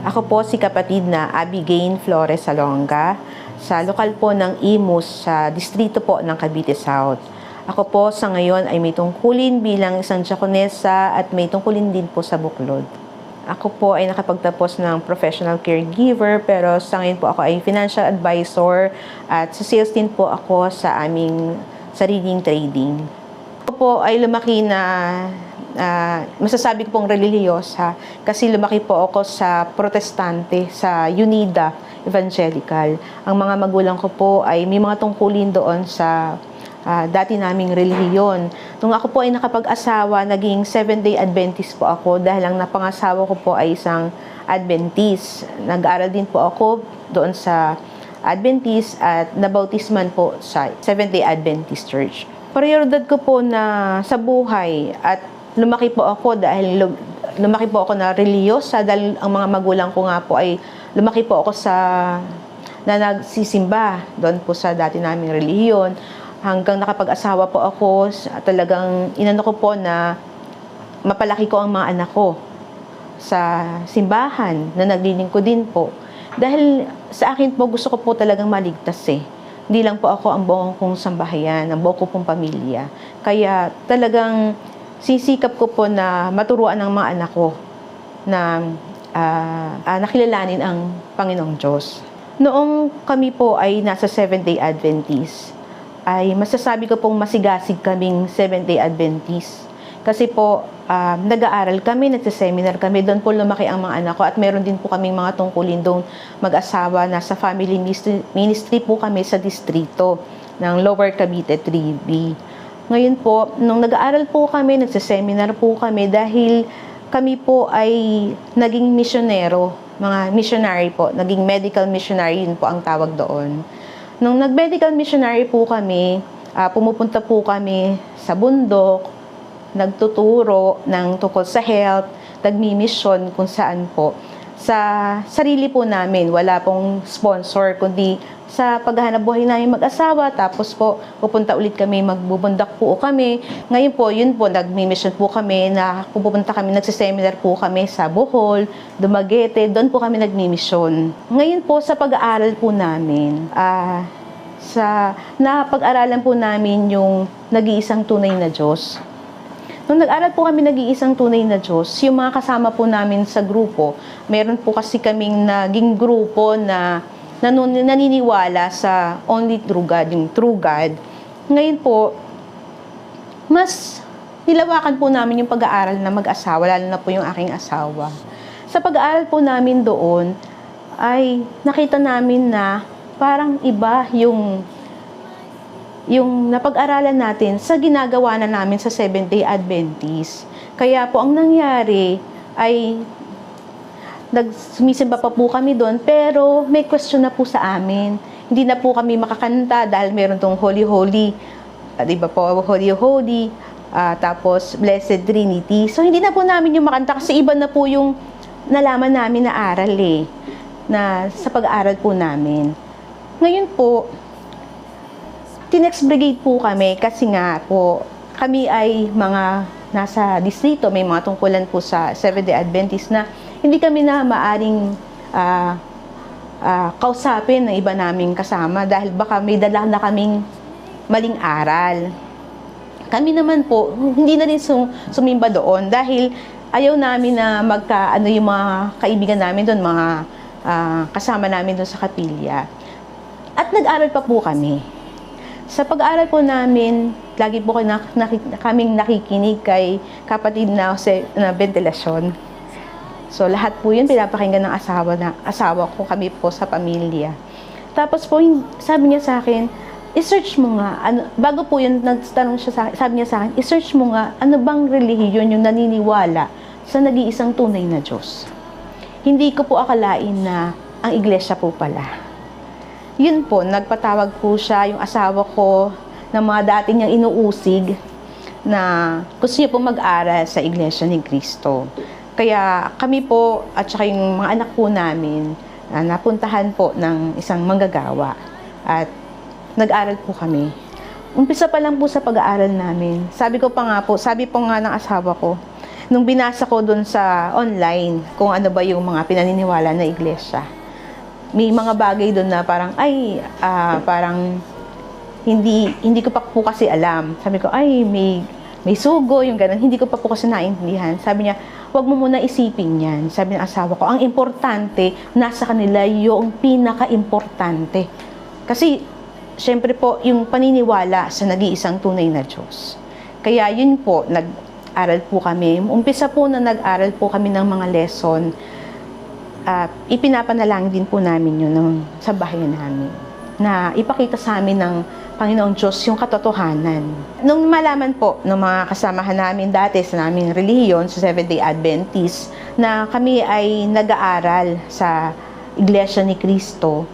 Ako po si kapatid na Abigail Flores Salonga sa lokal po ng Imus sa distrito po ng Cavite South. Ako po sa ngayon ay may tungkulin bilang isang diakonesa at may tungkulin din po sa Buklod. Ako po ay nakapagtapos ng professional caregiver pero sa ngayon po ako ay financial advisor at sa sales din po ako sa aming sariling trading. Ako po ay lumaki na masasabi ko pong relihiyosa kasi lumaki po ako sa protestante, sa Unida Evangelical. Ang mga magulang ko po ay may mga tungkulin doon sa dati naming relihiyon. Nung ako po ay nakapag-asawa, naging 7-day Adventist po ako dahil ang napangasawa ko po ay isang Adventist. Nag-aaral din po ako doon sa Adventist at nabautisman po sa 7-day Adventist Church. Prioridad ko po na sa buhay at lumaki po ako na relihiyosa dahil ang mga magulang ko nga po ay lumaki po ako na nagsisimba doon po sa dati naming relihiyon. Hanggang nakapag-asawa po ako, talagang inano ko po na mapalaki ko ang mga anak ko sa simbahan na naglilingkod din po. Dahil sa akin po, gusto ko po talagang maligtas eh. Hindi lang po ako ang buong kong sambahayan, ang buong ko pong pamilya. Kaya talagang sisikap ko po na maturuan ng mga anak ko na nakilalanin ang Panginoong Diyos. Noong kami po ay nasa 7-day Adventist, ay masasabi ko pong masigasig kaming 7-day Adventist. Kasi po, nag-aaral kami, nagsiseminar kami, doon po lumaki ang mga anak ko at meron din po kaming mga tungkulin doon mag-asawa. Nasa family ministry po kami sa distrito ng Lower Cavite 3B. Ngayon po, nung nag-aaral po kami, nagsiseminar po kami dahil kami po ay naging misyonero, mga missionary po, naging medical missionary, yun po ang tawag doon. Nung nag-medical missionary po kami, pumupunta po kami sa bundok, nagtuturo ng tungkol sa health, nagmi-mission kung saan po. Sa sarili po namin, wala pong sponsor, kundi sa paghahanap buhay namin mag-asawa, tapos po pupunta ulit kami, magbubundak po kami. Ngayon po, yun po, nagmi-mission po kami, na pupunta kami, nagsiseminar po kami sa Bohol, Dumaguete, doon po kami nagmi-mission. Ngayon po, sa pag-aaral po namin, napag-aralan po namin yung nag-iisang tunay na Diyos. Nung nag-aral po kami nag-iisang tunay na Diyos, yung mga kasama po namin sa grupo, meron po kasi kaming naging grupo na naniniwala sa only true God, yung true God. Ngayon po, mas nilawakan po namin yung pag-aaral na mag-asawa, lalo na po yung aking asawa. Sa pag-aaral po namin doon, ay nakita namin na parang iba yung napag-aralan natin sa ginagawa na namin sa 7-day Adventist. Kaya po ang nangyari ay sumisimba pa po kami doon, pero may question na po sa amin. Hindi na po kami makakanta dahil meron tong Holy Holy, di ba po, Holy Holy, tapos Blessed Trinity. So hindi na po namin yung makanta kasi iba na po yung nalaman namin na aral na sa pag-aaral po namin. Ngayon po, tinext brigade po kami kasi nga po kami ay mga nasa distrito, may mga tungkulan po sa 7-day Adventist na hindi kami na maaring kausapin ng iba naming kasama dahil baka may dala na kaming maling aral. Kami naman po, hindi na rin sumimba doon dahil ayaw namin na yung mga kaibigan namin doon, mga kasama namin doon sa kapilya. At nag-aral pa po kami. Sa pag-aaral po namin, lagi po kaming nakikinig kay kapatid na ventilasyon. So, lahat po yun pinapakinggan ng asawa ko, kami po sa pamilya. Tapos po, sabi niya sa akin, i-search mo nga, bago po yun, nagtanong siya sabi niya sa akin, i-search mo nga, ano bang relihiyon yung naniniwala sa nag-iisang tunay na Diyos. Hindi ko po akalain na ang iglesia po pala. Yun po, nagpatawag po siya, yung asawa ko, ng mga dati niyang inuusig, na gusto niya po mag-aral sa Iglesia ni Cristo. Kaya kami po at saka yung mga anak po namin napuntahan po ng isang manggagawa at nag-aral po kami. Umpisa pa lang po sa pag-aaral namin. Sabi po nga ng asawa ko, nung binasa ko dun sa online, kung ano ba yung mga pinaniniwala na iglesia, may mga bagay dun na parang, parang hindi ko pa po kasi alam. Sabi ko, may sugo, yung ganun. Hindi ko pa po kasi naintindihan. Sabi niya, huwag mo muna isipin yan. Sabi ng asawa ko, ang importante, nasa kanila yung pinaka-importante. Kasi, syempre po, yung paniniwala sa nag-iisang tunay na Diyos. Kaya yun po, nag-aral po kami. Umpisa po na nag-aral po kami ng mga lesson. Ipinapanalangin din po namin yun sa bahay namin. Na ipakita sa amin ng Panginoong Diyos yung katotohanan. Nung malaman po ng mga kasamahan namin dati sa naming relihiyon, sa Seventh-day Adventist, na kami ay nag-aaral sa Iglesia ni Cristo,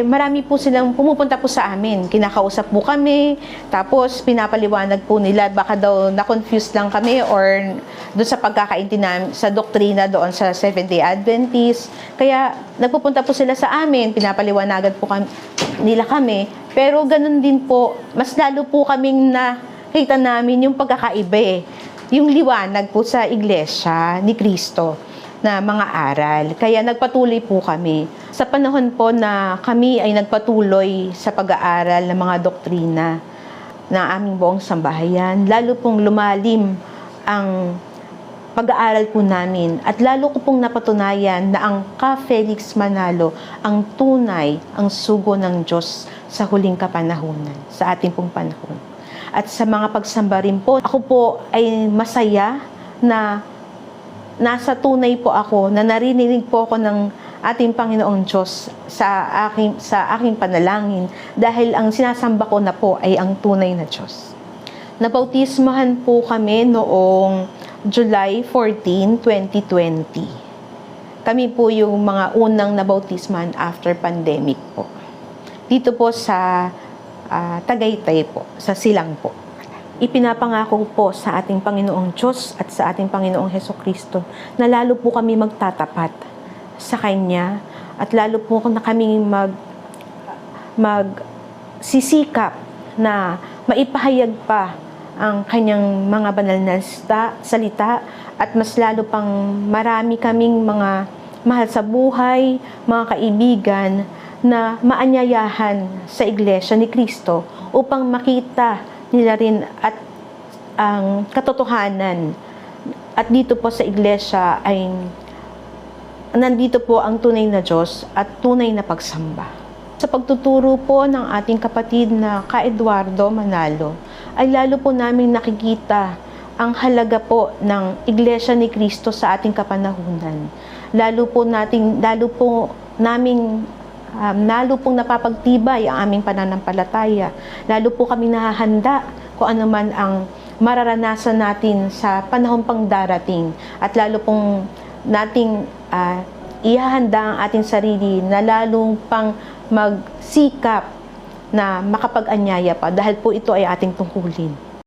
marami po silang pumupunta po sa amin. Kinakausap po kami, tapos pinapaliwanag po nila, baka daw na-confuse lang kami or doon sa pagkakaintindihan sa doktrina doon sa Seventh-day Adventist. Kaya nagpupunta po sila sa amin, pinapaliwanagan po nila kami. Pero ganun din po, mas lalo po kaming nakita namin yung pagkakaiba yung liwanag po sa Iglesia ni Cristo na mga aral. Kaya nagpatuloy po kami. Sa panahon po na kami ay nagpatuloy sa pag-aaral ng mga doktrina ng aming buong sambahayan, lalo pong lumalim ang pag-aaral po namin at lalo ko pong napatunayan na ang Ka Felix Manalo ang tunay, ang sugo ng Diyos sa huling kapanahunan, sa ating pong panahon. At sa mga pagsamba rin po, ako po ay masaya na nasa tunay po ako, na narinig po ako ng ating Panginoong Diyos sa aking panalangin dahil ang sinasamba ko na po ay ang tunay na Diyos. Nabautismahan po kami noong July 14, 2020. Kami po yung mga unang nabautismahan after pandemic po. Dito po sa Tagaytay po, sa Silang po. Ipinapangako po sa ating Panginoong Diyos at sa ating Panginoong Hesukristo na lalo po kami magtatapat sa Kanya at lalo po na kami magsisikap na maipahayag pa ang Kanyang mga banal na salita at mas lalo pang marami kaming mga mahal sa buhay, mga kaibigan na maanyayahan sa Iglesia ni Cristo upang makita nila rin at ang katotohanan. At dito po sa iglesia ay nandito po ang tunay na Diyos at tunay na pagsamba. Sa pagtuturo po ng ating kapatid na Ka Eduardo Manalo, ay lalo po namin nakikita ang halaga po ng Iglesia ni Cristo sa ating kapanahunan. Lalo pong napapagtibay ang aming pananampalataya. Lalo po kami nahahanda kung ano man ang mararanasan natin sa panahon pang darating. At lalo pong nating ihahanda ang ating sarili na lalong pang magsikap na makapag-anyaya pa dahil po ito ay ating tungkulin.